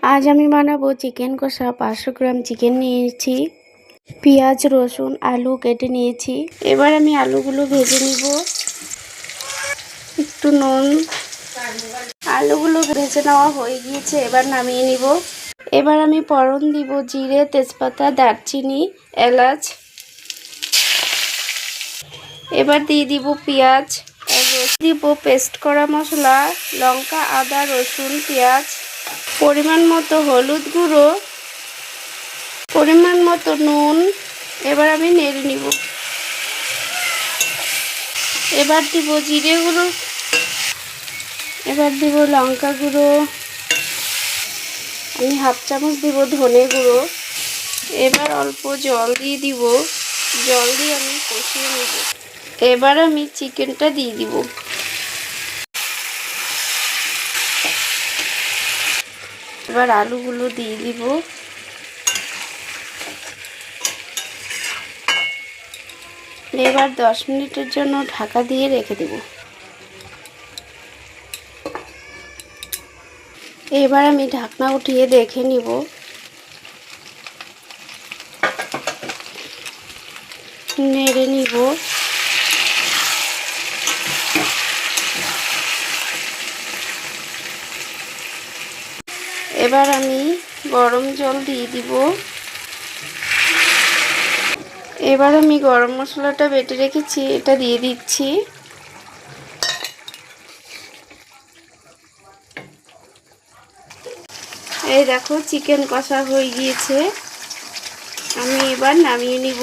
আজ আমি বানাবো চিকেন কষা। 500 গ্রাম চিকেন নিয়েছি, পেঁয়াজ রসুন আলু কেটে নিয়েছি। এবার আমি আলুগুলো ভেজে নিব। একটু নুন, আলুগুলো ভেজে নেওয়া হয়ে গিয়েছে, এবার নামিয়ে নিব। এবার আমি ফোড়ন দিব জিরে, তেজপাতা, দারচিনি, এলাচ। এবার দিয়ে দিব পেঁয়াজ, দিব পেস্ট করা মশলা, লঙ্কা, আদা, রসুন, পেঁয়াজ। পরিমাণ মতো হলুদ গুঁড়ো, পরিমাণ মতো নুন। এবার আমি নেড়ে নিব। এবার দিব জিরে গুঁড়ো, এবার দিব লঙ্কা গুঁড়ো, আমি হাফ চামচ দিব ধনে গুঁড়ো। এবার অল্প জল দিয়ে দিব, জল দিয়ে আমি কষিয়ে নেব। এবার আমি চিকেনটা দিয়ে দিব। এবার আলুগুলো দিয়ে দিব। এবার 10 মিনিটের জন্য ঢাকা দিয়ে রেখে দেব। এবার আমি ঢাকনা উঠিয়ে দেখে নিব। নেড়ে নিব। এবার আমি গরম জল দিয়ে দিব। এবার আমি গরম মশলাটা বেটে রেখেছি, এটা দিয়ে দিচ্ছি। এই দেখো চিকেন কষা হয়ে গিয়েছে, আমি এবার নামিয়ে নিব।